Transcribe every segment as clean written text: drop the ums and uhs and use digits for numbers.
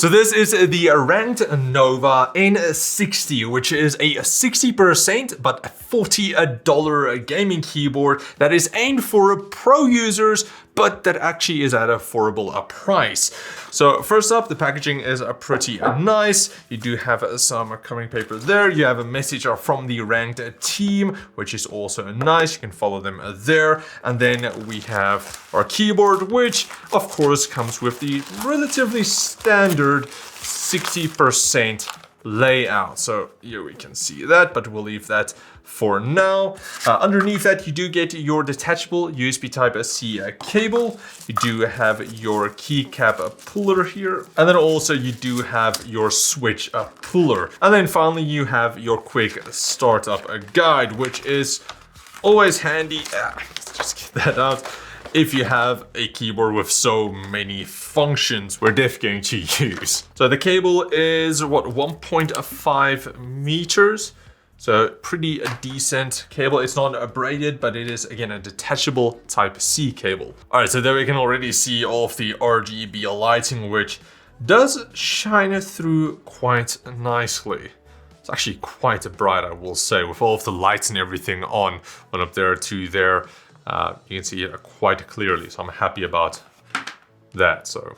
So this is the Ranked Nova N60, which is a 60% but $40 gaming keyboard that is aimed for pro users, but that actually is at an affordable price. So first up, the packaging is pretty nice. You do have some covering paper there. You have a message from the Ranked team, which is also nice. You can follow them there. And then we have our keyboard, which of course comes with the relatively standard 60% layout. So here we can see that, but we'll leave that for now. Underneath that, you do get your detachable USB Type-C cable. You do have your keycap puller here. And then also you do have your switch puller. And then finally, you have your quick startup guide, which is always handy. Let's just get that out. If you have a keyboard with so many functions we're definitely going to use. So the cable is what, 1.5 meters. So pretty decent cable. It's not braided, but it is again a detachable Type-C cable. All right, so there we can already see all of the RGB lighting, which does shine through quite nicely. It's actually quite bright, I will say, with all of the lights and everything on, one up there, two there. You can see it quite clearly, so I'm happy about that. So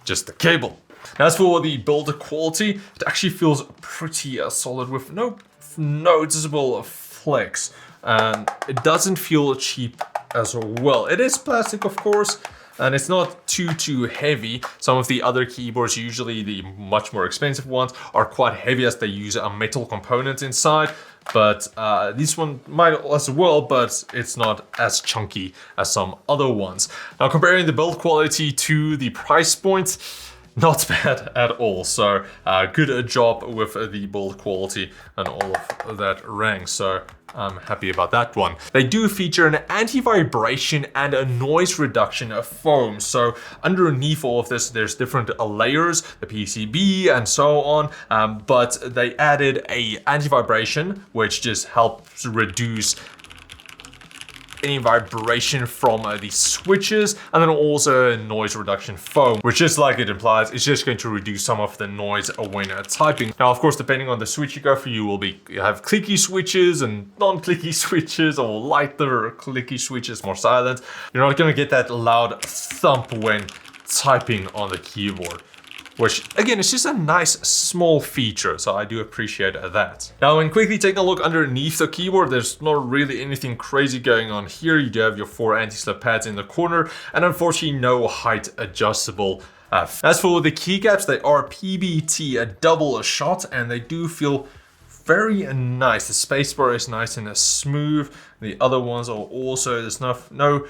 just the cable. Now, as for the build quality, it actually feels pretty solid with no noticeable flex, and it doesn't feel cheap as well. It is plastic, of course, and it's not too heavy. Some of the other keyboards, usually the much more expensive ones, are quite heavy as they use a metal component inside. But this one might as well, but it's not as chunky as some other ones. Now, comparing the build quality to the price point, not bad at all. So good job with the build quality and all of that rank. So I'm happy about that one. They do feature an anti-vibration and a noise reduction foam. So underneath all of this, there's different layers, the PCB and so on. But they added a anti-vibration, which just helps reduce any vibration from the switches, and then also a noise reduction foam, which, just like it implies, is just going to reduce some of the noise when typing. Now, of course, depending on the switch you go for, you have clicky switches and non-clicky switches, or lighter clicky switches, more silent. You're not going to get that loud thump when typing on the keyboard, which again is just a nice small feature, so I do appreciate that. Now, when quickly taking a look underneath the keyboard, there's not really anything crazy going on here. You do have your 4 anti-slip pads in the corner, and unfortunately no height adjustable. As for the keycaps, they are PBT double shot, and they do feel very nice. The spacebar is nice and smooth. The other ones are also, there's no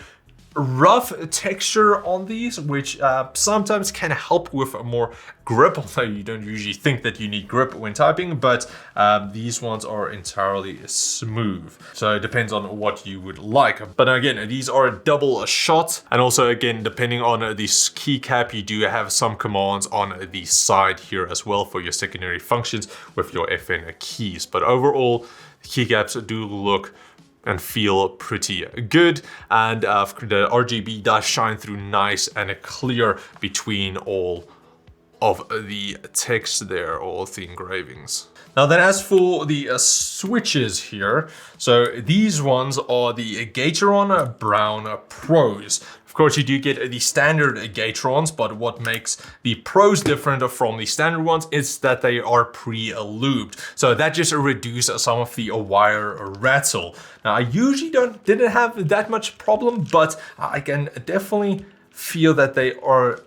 rough texture on these, which sometimes can help with more grip, although you don't usually think that you need grip when typing, but these ones are entirely smooth. So it depends on what you would like. But again, these are double shot, and also again, depending on the keycap, you do have some commands on the side here as well for your secondary functions with your FN keys. But overall, the keycaps do look and feel pretty good, and the RGB does shine through nice and clear between all of the text there, all of the engravings. Now then, as for the switches here, so these ones are the Gateron Brown Pros. Of course, you do get the standard Gaterons, but what makes the Pros different from the standard ones is that they are pre-lubed. So that just reduces some of the wire rattle. Now, I usually didn't have that much problem, but I can definitely feel that they are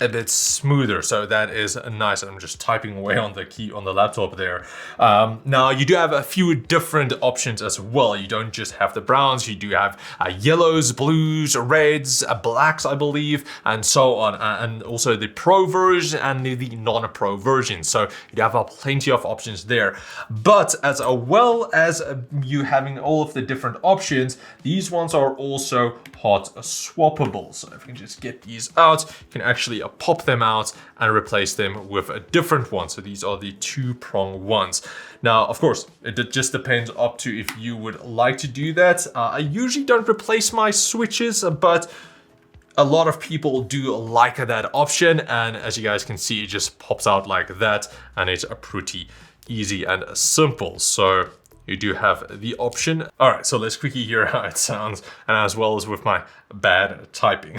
a bit smoother, so that is nice. I'm just typing away on the key on the laptop there. Now, you do have a few different options as well. You don't just have the browns, you do have yellows, blues, reds, blacks, I believe, and so on, and also the Pro version and the non-Pro version. So you have plenty of options there. But as well as you having all of the different options, these ones are also hot swappable. So if you can just get these out, you can actually pop them out and replace them with a different one. So these are the 2-prong ones. Now, of course, it just depends up to if you would like to do that. I usually don't replace my switches, but A lot of people do like that option, and as you guys can see, it just pops out like that, and it's pretty easy and simple. So you do have the option. All right, so let's quickly hear how it sounds, and as well as with my bad typing.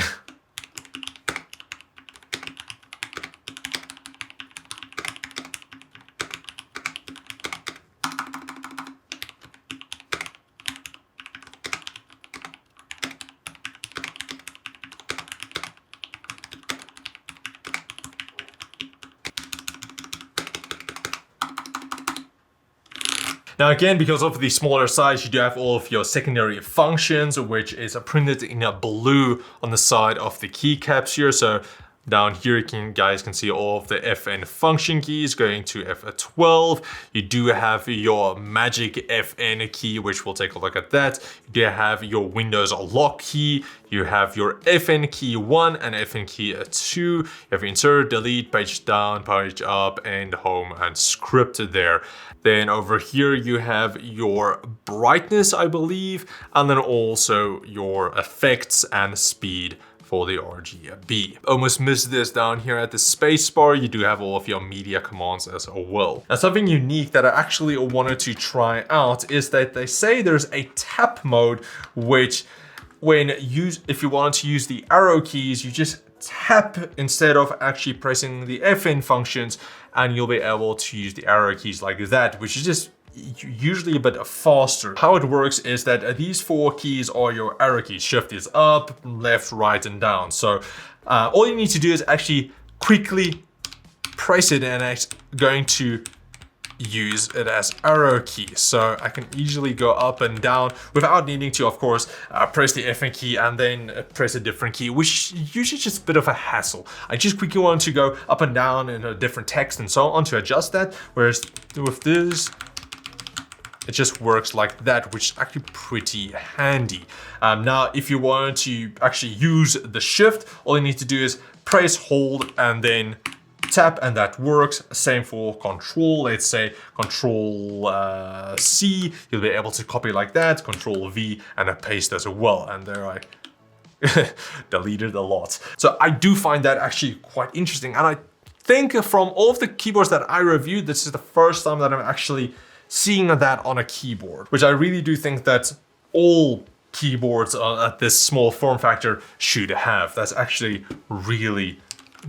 Now again, because of the smaller size, you do have all of your secondary functions, which is printed in a blue on the side of the keycaps here. So down here, guys can see all of the FN function keys going to F12. You do have your magic FN key, which we'll take a look at that. You do have your Windows lock key. You have your FN key 1 and FN key 2. You have insert, delete, page down, page up, and home and script there. Then over here you have your brightness, I believe, and then also your effects and speed for the RGB. Almost missed this down here at the spacebar. You do have all of your media commands as well. Now, something unique that I actually wanted to try out is that they say there's a tap mode, which if you want to use the arrow keys, you just tap instead of actually pressing the FN functions, and you'll be able to use the arrow keys like that, which is just usually a bit faster. How it works is that these 4 keys are your arrow keys. Shift is up, left, right, and down. So all you need to do is actually quickly press it, and it's going to use it as arrow keys. So I can easily go up and down without needing to, of course, press the FN key and then press a different key, which is usually just a bit of a hassle. I just quickly want to go up and down in a different text and so on to adjust that. Whereas with this, it just works like that, which is actually pretty handy. Now, if you want to actually use the shift, all you need to do is press, hold, and then tap, and that works. Same for control. Let's say control C, you'll be able to copy like that, control V, and paste as well. And there I deleted a lot. So I do find that actually quite interesting. And I think from all of the keyboards that I reviewed, this is the first time that I'm actually seeing that on a keyboard, which I really do think that all keyboards at this small form factor should have. That's actually really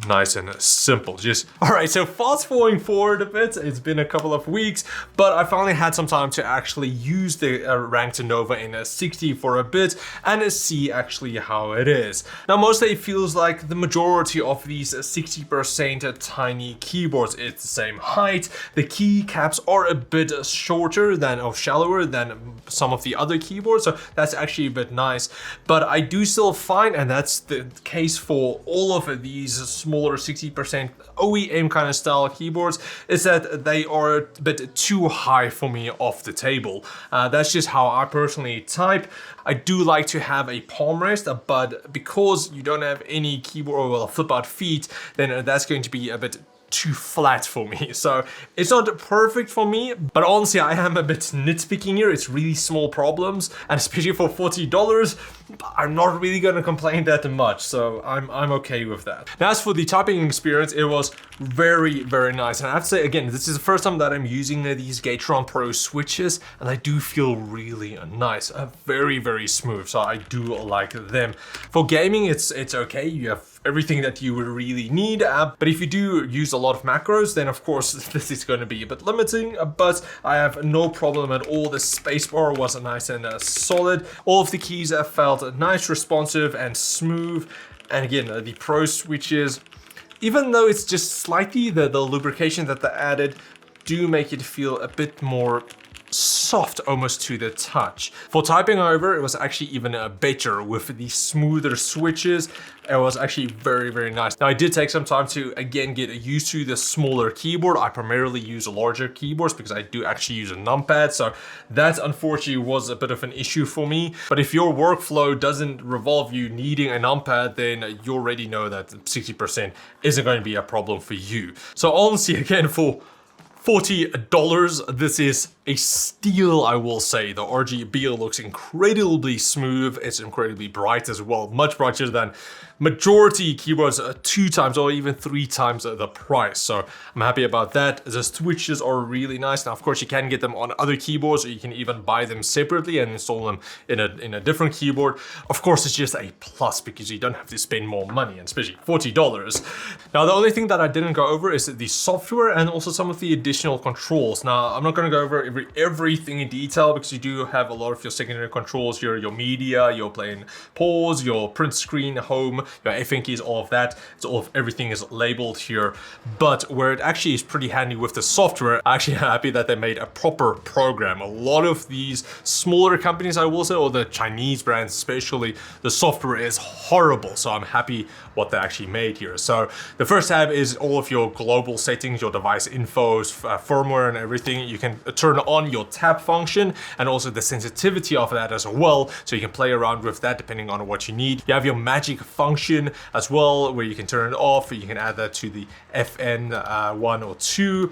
nice and simple. All right, so fast forward a bit, it's been a couple of weeks, but I finally had some time to actually use the Ranked Nova in 60 for a bit and see actually how it is. Now, mostly it feels like the majority of these 60% tiny keyboards, it's the same height. The keycaps are a bit shorter or shallower than some of the other keyboards, so that's actually a bit nice. But I do still find, and that's the case for all of these smaller 60% OEM kind of style keyboards, is that they are a bit too high for me off the table. That's just how I personally type. I do like to have a palm rest, but because you don't have any keyboard or flip out feet, then that's going to be a bit too flat for me. So it's not perfect for me, but honestly, I am a bit nitpicking here. It's really small problems, and especially for $40, I'm not really gonna complain that much. So I'm okay with that. Now, as for the typing experience, it was very, very nice. And I have to say, again, this is the first time that I'm using these Gateron Pro switches, and I do feel really nice, very, very smooth. So I do like them. For gaming, it's okay. You have everything that you would really need. But if you do use a lot of macros, then of course this is going to be a bit limiting. But I have no problem at all. The spacebar was nice and solid. All of the keys felt nice, responsive, and smooth. And again, the Pro switches, even though it's just slightly the lubrication that they added, do make it feel a bit more soft almost to the touch. For typing, however, it was actually even better with the smoother switches. It was actually very, very nice. Now, I did take some time to, again, get used to the smaller keyboard. I primarily use larger keyboards because I do actually use a numpad. So that, unfortunately, was a bit of an issue for me. But if your workflow doesn't revolve you needing a numpad, then you already know that 60% isn't going to be a problem for you. So honestly, again, for $40, this is a steal, I will say. The RGB looks incredibly smooth. It's incredibly bright as well, much brighter than majority keyboards, 2 times or even 3 times the price. So I'm happy about that. The switches are really nice. Now, of course, you can get them on other keyboards, or you can even buy them separately and install them in a different keyboard. Of course, it's just a plus because you don't have to spend more money, and especially $40. Now, the only thing that I didn't go over is the software and also some of the additional controls. Now, I'm not going to go over everything in detail because you do have a lot of your secondary controls, your media, your play and pause, your print screen, home, your FN keys, all of that. So everything is labeled here. But where it actually is pretty handy with the software, I'm actually happy that they made a proper program. A lot of these smaller companies, I will say, or the Chinese brands especially, the software is horrible. So I'm happy what they actually made here. So the first tab is all of your global settings, your device infos, firmware and everything. You can turn on your tap function and also the sensitivity of that as well. So you can play around with that depending on what you need. You have your magic function as well, where you can turn it off. You can add that to the FN 1 or 2.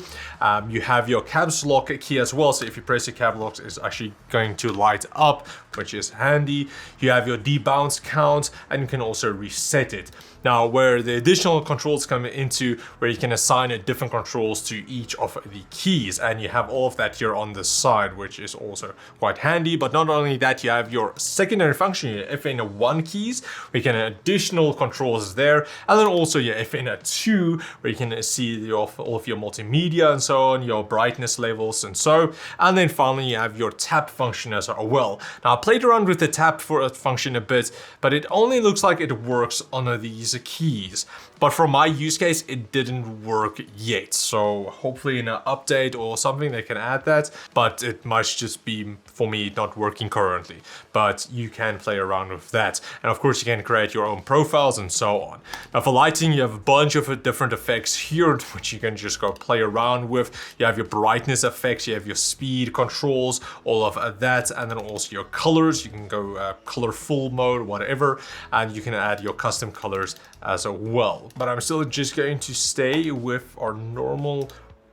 You have your caps lock key as well. So if you press the cap lock, it's actually going to light up, which is handy. You have your debounce count and you can also reset it. Now, where the additional controls come into, where you can assign different controls to each of the keys, and you have all of that here on the side, which is also quite handy. But not only that, you have your secondary function, your FN1 keys, where you can additional controls there, and then also your FN2, where you can see all of your multimedia and so on, your brightness levels and so. And then finally, you have your tap function as well. Now, I played around with the tap function a bit, but it only looks like it works on these keys. But for my use case, it didn't work yet. So hopefully in an update or something they can add that, but it might just be for me not working currently. But you can play around with that. And of course you can create your own profiles and so on. Now for lighting, you have a bunch of different effects here, which you can just go play around with. You have your brightness effects, you have your speed controls, all of that, and then also your colors. You can go colorful mode, whatever, and you can add your custom colors as well. But I'm still just going to stay with our normal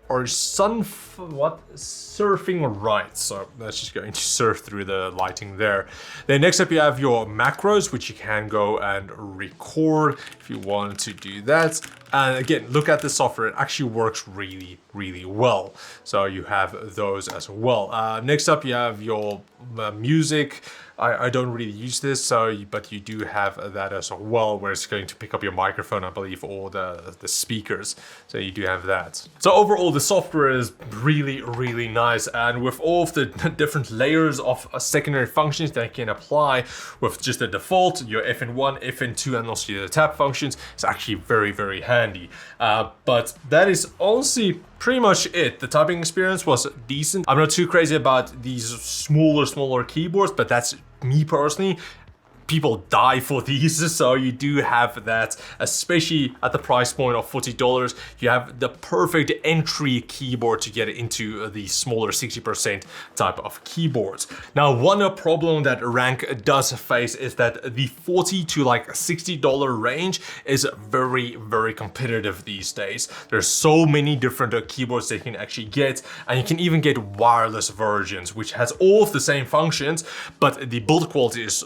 or surfing right. So that's just going to surf through the lighting there. Then next up you have your macros, which you can go and record if you want to do that. And again, look at the software. It actually works really, really well. So you have those as well. Next up you have your music. I don't really use this, but you do have that as well, where it's going to pick up your microphone, I believe, or the speakers. So you do have that. So overall, the software is really, really nice. And with all of the different layers of secondary functions that you can apply with just the default, your FN1, FN2, and also your tap functions, it's actually very, very handy. But that is honestly pretty much it. The typing experience was decent. I'm not too crazy about these smaller keyboards, but that's me personally. People die for these, so you do have that, especially at the price point of $40. You have the perfect entry keyboard to get into the smaller 60% type of keyboards. Now, one problem that Rank does face is that the $40 to like $60 range is very, very competitive these days. There's so many different keyboards that you can actually get, and you can even get wireless versions, which has all of the same functions, but the build quality is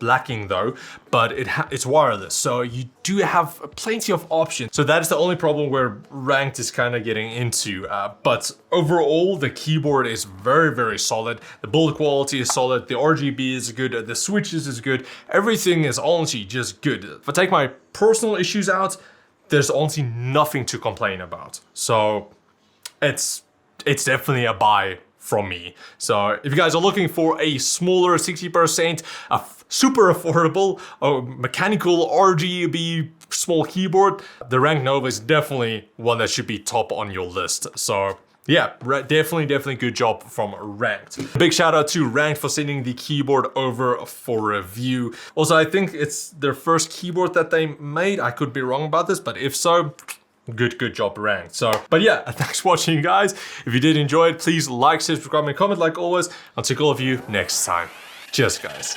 lacking though, but it's wireless, so you do have plenty of options. So that is the only problem where Ranked is kind of getting into, but overall the keyboard is very, very solid. The build quality is solid, the RGB is good, the switches is good, everything is honestly just good. If I take my personal issues out, there's honestly nothing to complain about. So it's definitely a buy from me. So if you guys are looking for a smaller 60%, a super affordable mechanical RGB small keyboard, the Ranked Nova is definitely one that should be top on your list. So yeah, definitely good job from Ranked. Big shout out to Ranked for sending the keyboard over for review. Also, I think it's their first keyboard that they made. I could be wrong about this, but if so, good job, Ranked. So, but yeah, thanks for watching, guys. If you did enjoy it, please like, subscribe, and comment like always. I'll take all of you next time. Cheers, guys.